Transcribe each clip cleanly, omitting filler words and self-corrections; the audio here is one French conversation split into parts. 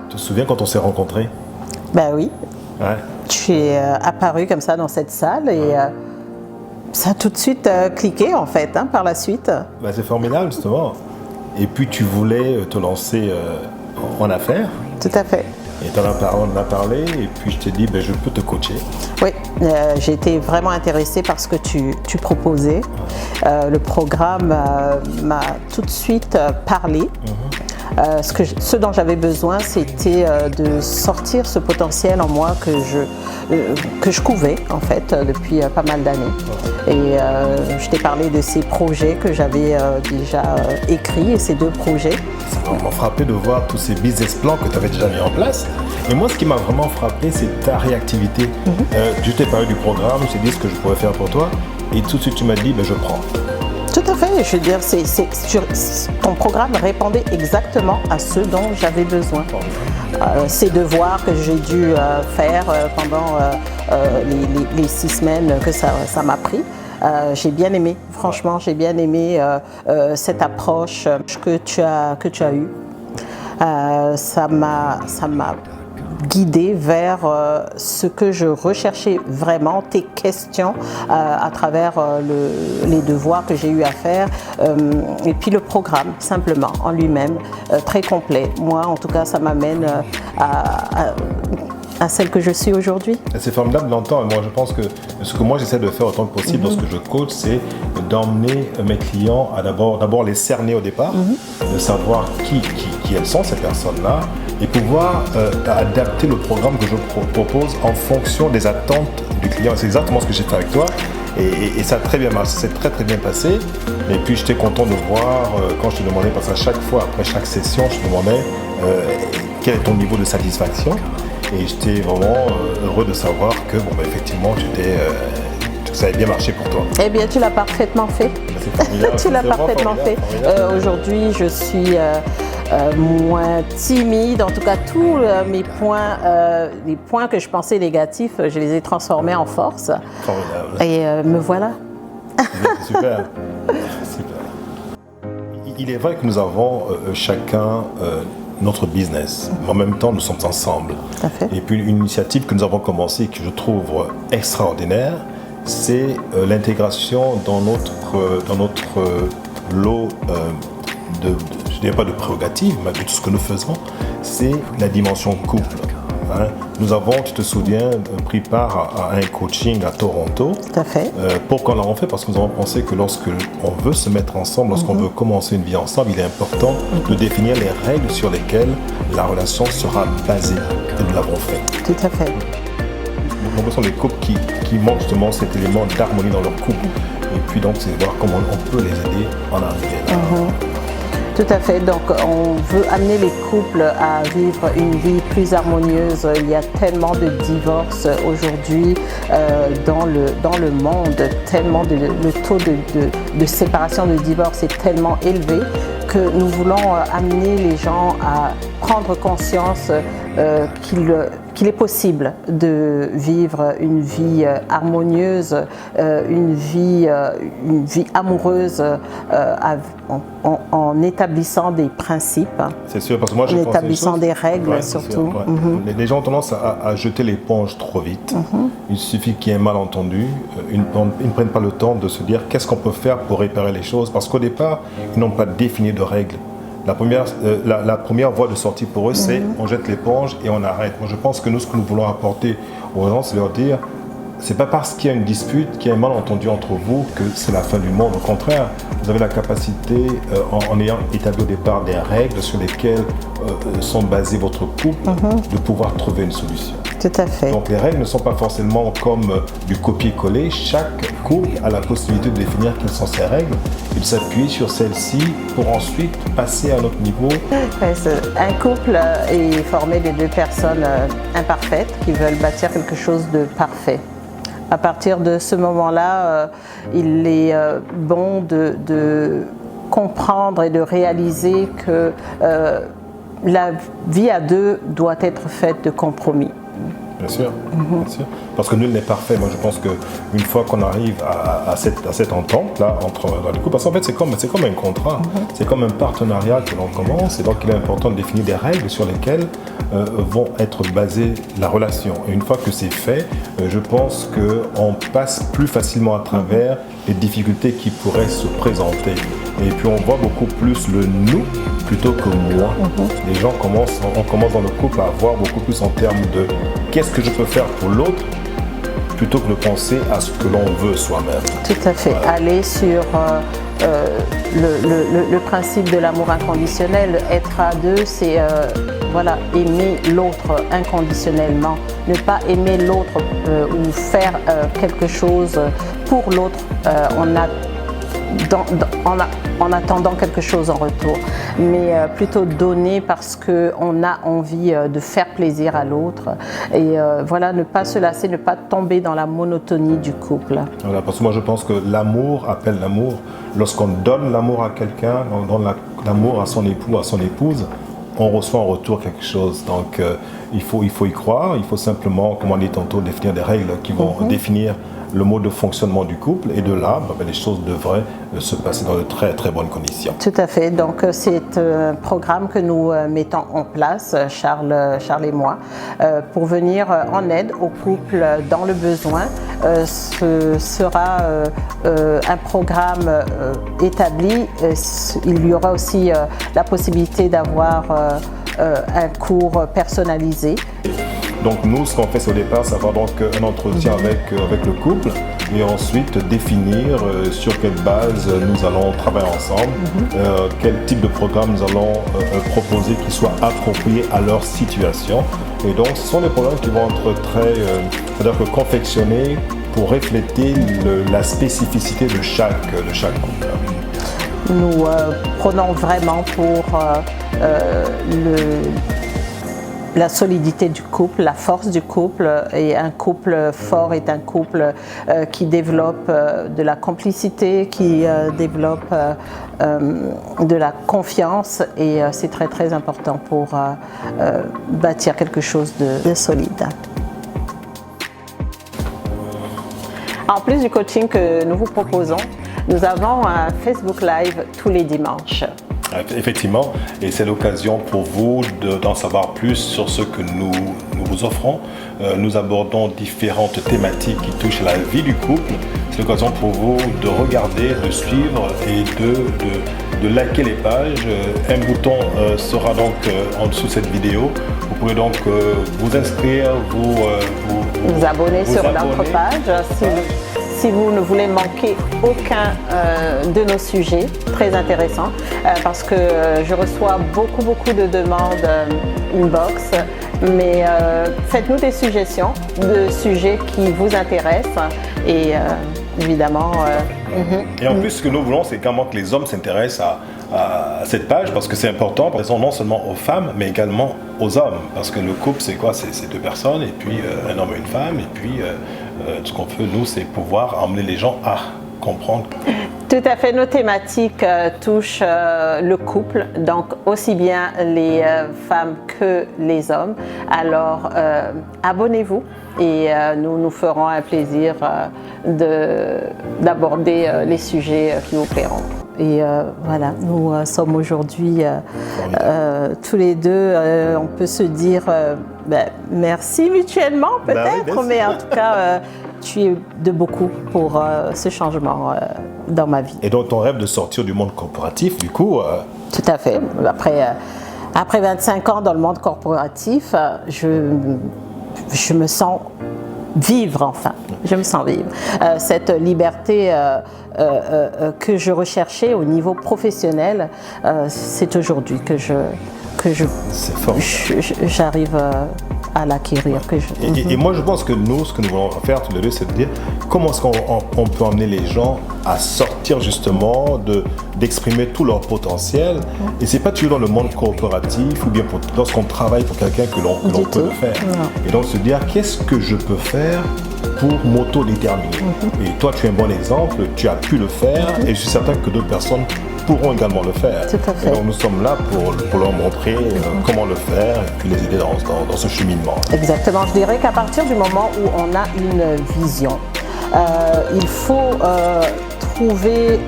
Tu te souviens quand on s'est rencontrés? Ben oui. Ouais. Tu es apparu comme ça dans cette salle et ça a tout de suite cliqué en fait par la suite. Ben, c'est formidable justement. Et puis tu voulais te lancer en affaires. Tout à fait. Et tu en as parlé et puis je t'ai dit je peux te coacher. Oui, j'ai été vraiment intéressée par ce que tu proposais. Le programme m'a tout de suite parlé. Ce dont j'avais besoin, c'était de sortir ce potentiel en moi que je couvais en fait depuis pas mal d'années. Et je t'ai parlé de ces projets que j'avais déjà écrits, et ces 2 projets. Ça m'a frappé de voir tous ces business plans que tu avais déjà mis en place. Et moi, ce qui m'a vraiment frappé, c'est ta réactivité. Je t'ai parlé du programme, je t'ai dit ce que je pourrais faire pour toi. Et tout de suite, tu m'as dit, je prends. Tout à fait, je veux dire, ton programme répondait exactement à ce dont j'avais besoin. Ces devoirs que j'ai dû faire pendant les 6 semaines que ça m'a pris, j'ai bien aimé, franchement, j'ai bien aimé cette approche que tu as eue. Ça m'a guidée vers ce que je recherchais vraiment, tes questions à travers les devoirs que j'ai eu à faire et puis le programme simplement en lui-même, très complet. Moi en tout cas ça m'amène à celle que je suis aujourd'hui. C'est formidable de l'entendre. Moi, je pense que ce que moi j'essaie de faire autant que possible lorsque je coach, c'est d'emmener mes clients à d'abord les cerner au départ, de savoir qui elles sont ces personnes-là, et pouvoir adapter le programme que je propose en fonction des attentes du client. C'est exactement ce que j'ai fait avec toi. Et ça a très bien marché, c'est très bien passé. Et puis j'étais content de voir quand je te demandais, parce qu'à chaque fois, après chaque session, je te demandais quel est ton niveau de satisfaction. Et j'étais vraiment heureux de savoir que effectivement, ça avait bien marché pour toi. Eh bien, tu l'as parfaitement fait. Tu l'as parfaitement fait. Aujourd'hui, je suis moins timide. En tout cas, tous mes points, les points que je pensais négatifs, je les ai transformés en force. Formidable. Et me voilà. Super. Il est vrai que nous avons chacun notre business. En même temps, nous sommes ensemble. Tout à fait. Et puis, une initiative que nous avons commencée, que je trouve extraordinaire, c'est l'intégration dans notre lot je ne dirais pas de prérogatives, mais de tout ce que nous faisons, c'est la dimension couple. Nous avons, tu te souviens, pris part à un coaching à Toronto. Tout à fait. Pourquoi on l'a fait? Parce que nous avons pensé que lorsqu'on veut se mettre ensemble, lorsqu'on veut commencer une vie ensemble, il est important de définir les règles sur lesquelles la relation sera basée. Et nous l'avons fait. Tout à fait. Nous sommes des couples qui manquent justement cet élément d'harmonie dans leur couple. Et puis donc, c'est de voir comment on peut les aider en arriver là. Tout à fait. Donc, on veut amener les couples à vivre une vie plus harmonieuse. Il y a tellement de divorces aujourd'hui dans le monde, tellement le taux de séparation, de divorce est tellement élevé que nous voulons amener les gens à prendre conscience qu'il est possible de vivre une vie harmonieuse, une vie amoureuse en établissant des principes. C'est sûr, parce que moi, en établissant des règles surtout. Les gens ont tendance à jeter l'éponge trop vite. Il suffit qu'il y ait un malentendu. Ils ne prennent pas le temps de se dire qu'est-ce qu'on peut faire pour réparer les choses. Parce qu'au départ, ils n'ont pas défini de règles. La première voie de sortie pour eux, c'est on jette l'éponge et on arrête. Moi, je pense que ce que nous voulons apporter aux gens, c'est leur dire c'est pas parce qu'il y a une dispute, qu'il y a un malentendu entre vous que c'est la fin du monde. Au contraire, vous avez la capacité, en ayant établi au départ des règles sur lesquelles sont basés votre couple, de pouvoir trouver une solution. Tout à fait. Donc les règles ne sont pas forcément comme du copier-coller. Chaque couple a la possibilité de définir quelles sont ses règles et de s'appuyer sur celles-ci pour ensuite passer à un autre niveau. Un couple est formé de 2 personnes imparfaites qui veulent bâtir quelque chose de parfait. À partir de ce moment-là, il est bon de comprendre et de réaliser que la vie à 2 doit être faite de compromis. Bien sûr, bien sûr. Parce que nul n'est parfait. Moi, je pense qu'une fois qu'on arrive à cette entente-là dans les couples, parce qu'en fait, c'est comme un contrat, c'est comme un partenariat que l'on commence, et donc il est important de définir des règles sur lesquelles vont être basées la relation. Et une fois que c'est fait, je pense qu'on passe plus facilement à travers les difficultés qui pourraient se présenter. Et puis on voit beaucoup plus le nous plutôt que moi. Les gens on commence dans le couple à voir beaucoup plus en termes de qu'est-ce que je peux faire pour l'autre plutôt que de penser à ce que l'on veut soi-même. Tout à fait. Voilà. Aller sur le principe de l'amour inconditionnel. Être à deux, c'est voilà, aimer l'autre inconditionnellement. Ne pas aimer l'autre ou faire quelque chose pour l'autre en attendant quelque chose en retour, mais plutôt donner parce qu'on a envie de faire plaisir à l'autre et voilà, ne pas se lasser, ne pas tomber dans la monotonie du couple. Voilà, parce que moi je pense que l'amour appelle l'amour. Lorsqu'on donne l'amour à quelqu'un, on donne l'amour à son époux, à son épouse, on reçoit en retour quelque chose. Donc il faut y croire, il faut simplement, comme on dit tantôt, définir des règles qui vont définir le mode de fonctionnement du couple, et de là, les choses devraient se passer dans de très très bonnes conditions. Tout à fait, donc c'est un programme que nous mettons en place, Charles et moi, pour venir en aide aux couples dans le besoin. Ce sera un programme établi, il y aura aussi la possibilité d'avoir un cours personnalisé. Donc nous, ce qu'on fait au départ, c'est avoir donc un entretien avec le couple et ensuite définir sur quelle base nous allons travailler ensemble, quel type de programme nous allons proposer qui soit approprié à leur situation. Et donc ce sont des programmes qui vont être c'est-à-dire confectionnés pour refléter la spécificité de chaque couple. Nous prenons vraiment pour la solidité du couple, la force du couple, et un couple fort est un couple qui développe de la complicité, qui développe de la confiance, et c'est très très important pour bâtir quelque chose de solide. En plus du coaching que nous vous proposons, nous avons un Facebook Live tous les dimanches. Effectivement, et c'est l'occasion pour vous d'en savoir plus sur ce que nous vous offrons. Nous abordons différentes thématiques qui touchent à la vie du couple. C'est l'occasion pour vous de regarder, de suivre et de liker les pages. Un bouton sera donc en dessous de cette vidéo. Vous pouvez donc vous inscrire, vous abonner sur notre page. Si vous ne voulez manquer aucun de nos sujets très intéressants, parce que je reçois beaucoup de demandes inbox, mais faites-nous des suggestions de sujets qui vous intéressent, et évidemment... Et en plus, ce que nous voulons, c'est également que les hommes s'intéressent à cette page, parce que c'est important, par exemple, non seulement aux femmes, mais également aux hommes, parce que le couple, c'est quoi? C'est deux personnes, et puis un homme et une femme, et puis ce qu'on veut, nous, c'est pouvoir emmener les gens à comprendre. Tout à fait, nos thématiques touchent le couple, donc aussi bien les femmes que les hommes. Alors, abonnez-vous, et nous ferons un plaisir d'aborder les sujets qui vous plairont. Et voilà, nous sommes aujourd'hui tous les deux, on peut se dire merci mutuellement peut-être, mais en tout cas, tu es de beaucoup pour ce changement dans ma vie. Et donc ton rêve de sortir du monde corporatif, du coup... Tout à fait. Après 25 ans dans le monde corporatif, je me sens vivre, enfin. Je me sens vivre. Cette liberté que je recherchais au niveau professionnel, c'est aujourd'hui que j'arrive à l'acquérir. Et moi, je pense que ce que nous voulons faire tous les deux, c'est de dire comment est-ce qu'on peut emmener les gens à sortir justement, d'exprimer tout leur potentiel. Et c'est pas toujours dans le monde corporatif ou bien lorsqu'on travaille pour quelqu'un que l'on peut le faire. Et donc se dire, qu'est-ce que je peux faire pour m'auto-déterminer. Et toi, tu es un bon exemple, tu as pu le faire et je suis certain que d'autres personnes pourront également le faire. Tout à fait. Et donc nous sommes là pour leur montrer comment le faire et puis les aider dans ce cheminement. Exactement. Je dirais qu'à partir du moment où on a une vision, il faut trouver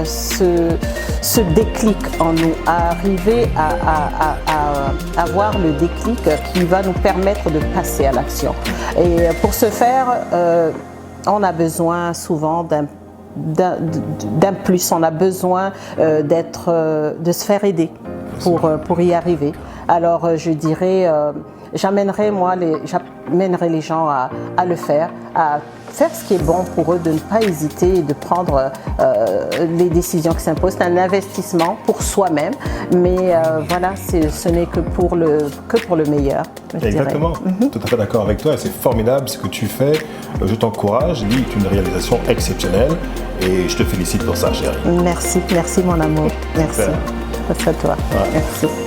ce déclic en nous, à arriver à avoir le déclic qui va nous permettre de passer à l'action. Et pour ce faire, on a besoin souvent d'un plus, on a besoin de se faire aider pour y arriver. Alors je dirais, j'amènerai les gens à le faire, à faire ce qui est bon pour eux, de ne pas hésiter et de prendre les décisions qui s'imposent. C'est un investissement pour soi-même, mais voilà, ce n'est que pour le meilleur. Exactement, tout à fait d'accord avec toi, et c'est formidable ce que tu fais. Je t'encourage, lui est une réalisation exceptionnelle et je te félicite pour ça, chérie. Merci mon amour, merci. Merci à toi, merci.